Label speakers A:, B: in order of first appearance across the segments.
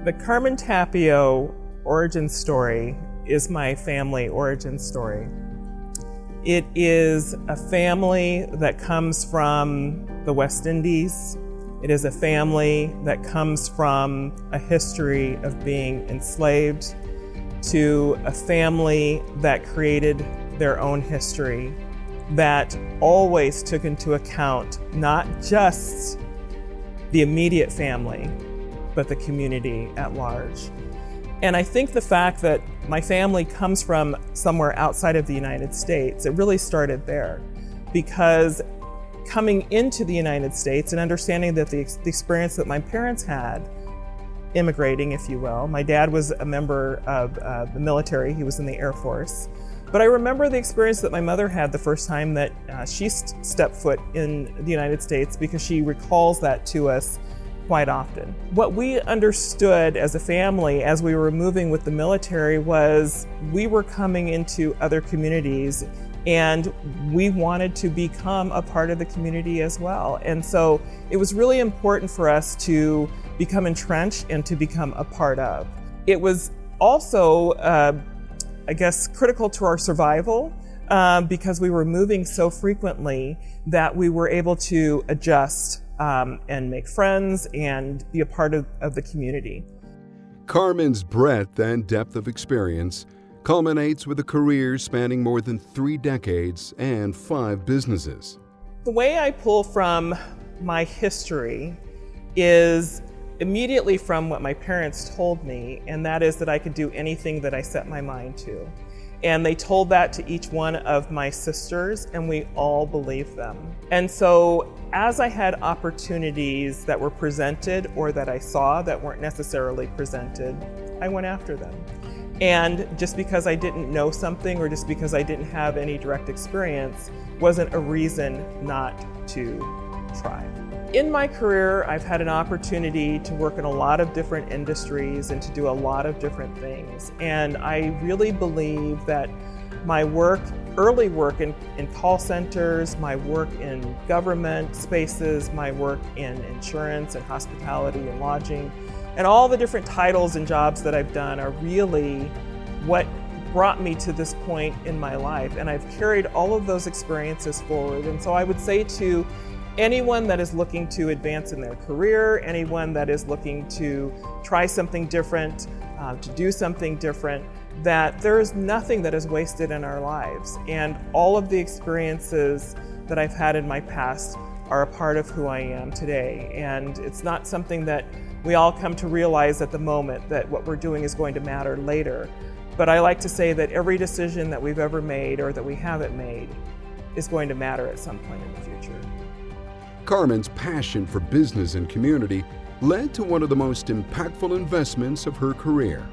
A: The Carmen Tapio origin story is my family origin story. It is a family that comes from the West Indies. It is a family that comes from a history of being enslaved, to a family that created their own history, that always took into account not just the immediate family, but the community at large. And I think the fact that my family comes from somewhere outside of the United States, it really started there. Because coming into the United States and understanding that the experience that my parents had, immigrating, if you will. My dad was a member of the military, he was in the Air Force. But I remember the experience that my mother had the first time that she stepped foot in the United States, because she recalls that to us quite often. What we understood as a family as we were moving with the military was we were coming into other communities and we wanted to become a part of the community as well. And so it was really important for us to become entrenched and to become a part of. It was also, I guess, critical to our survival because we were moving so frequently that we were able to adjust and make friends and be a part of the community.
B: Carmen's breadth and depth of experience culminates with a career spanning more than 3 decades and 5 businesses.
A: The way I pull from my history is immediately from what my parents told me, and that is that I could do anything that I set my mind to. And they told that to each one of my sisters, and we all believed them. And so as I had opportunities that were presented or that I saw that weren't necessarily presented, I went after them. And just because I didn't know something or just because I didn't have any direct experience wasn't a reason not to try. In my career, I've had an opportunity to work in a lot of different industries and to do a lot of different things. And I really believe that my work, early work in call centers, my work in government spaces, my work in insurance and hospitality and lodging, and all the different titles and jobs that I've done are really what brought me to this point in my life. And I've carried all of those experiences forward. And so I would say to anyone that is looking to advance in their career, anyone that is looking to try something different, to do something different, that there is nothing that is wasted in our lives. And all of the experiences that I've had in my past are a part of who I am today. And it's not something that we all come to realize at the moment that what we're doing is going to matter later. But I like to say that every decision that we've ever made or that we haven't made is going to matter at some point in the future.
B: Carmen's passion for business and community led to one of the most impactful investments of her career.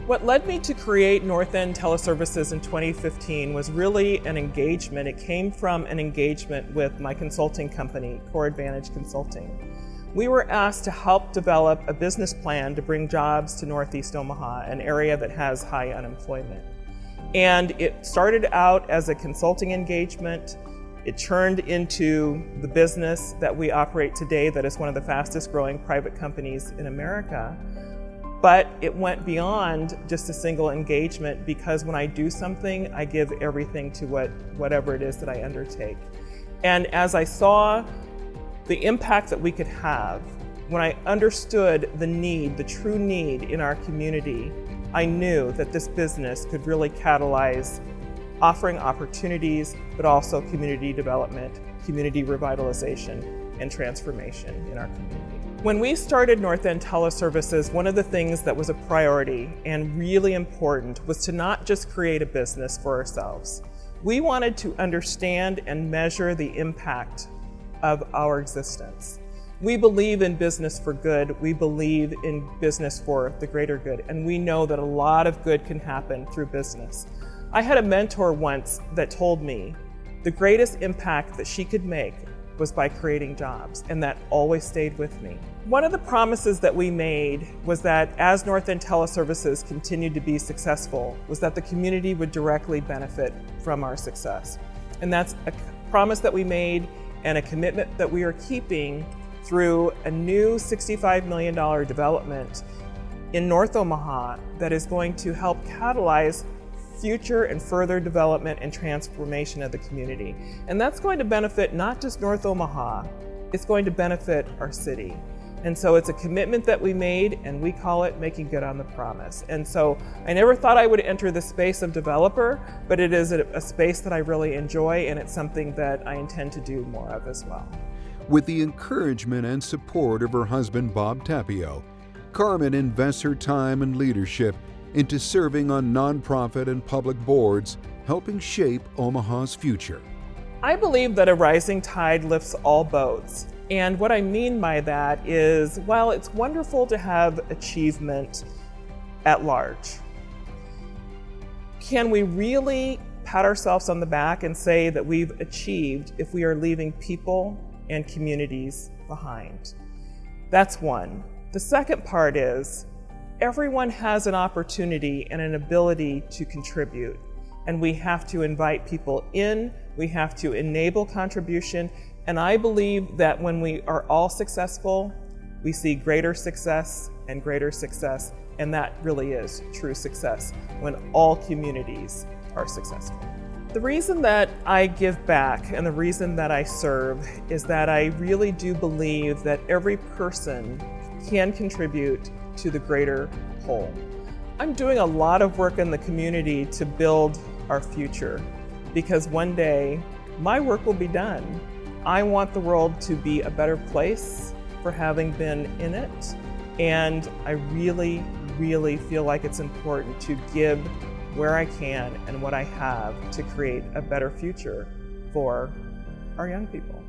A: What led me to create North End Teleservices in 2015 was really an engagement. It came from an engagement with my consulting company, Core Advantage Consulting. We were asked to help develop a business plan to bring jobs to Northeast Omaha, an area that has high unemployment. And it started out as a consulting engagement. It turned into the business that we operate today, that is one of the fastest growing private companies in America. But it went beyond just a single engagement, because when I do something, I give everything to whatever it is that I undertake. And as I saw the impact that we could have, when I understood the need, the true need in our community, I knew that this business could really catalyze offering opportunities, but also community development, community revitalization, and transformation in our community. When we started North End Teleservices, one of the things that was a priority and really important was to not just create a business for ourselves. We wanted to understand and measure the impact of our existence. We believe in business for good. We believe in business for the greater good. And we know that a lot of good can happen through business. I had a mentor once that told me the greatest impact that she could make was by creating jobs, and that always stayed with me. One of the promises that we made was that as North End Teleservices continued to be successful, was that the community would directly benefit from our success. And that's a promise that we made and a commitment that we are keeping through a new $65 million development in North Omaha that is going to help catalyze future and further development and transformation of the community. And that's going to benefit not just North Omaha, it's going to benefit our city. And so it's a commitment that we made, and we call it making good on the promise. And so I never thought I would enter the space of developer, but it is a space that I really enjoy, and it's something that I intend to do more of as well.
B: With the encouragement and support of her husband, Bob Tapio, Carmen invests her time and leadership into serving on nonprofit and public boards, helping shape Omaha's future.
A: I believe that a rising tide lifts all boats. And what I mean by that is, while it's wonderful to have achievement at large, can we really pat ourselves on the back and say that we've achieved if we are leaving people and communities behind? That's one. The second part is, everyone has an opportunity and an ability to contribute, and we have to invite people in, we have to enable contribution, and I believe that when we are all successful, we see greater success, and that really is true success, when all communities are successful. The reason that I give back and the reason that I serve is that I really do believe that every person can contribute to the greater whole. I'm doing a lot of work in the community to build our future, because one day my work will be done. I want the world to be a better place for having been in it, and I really, really feel like it's important to give where I can and what I have to create a better future for our young people.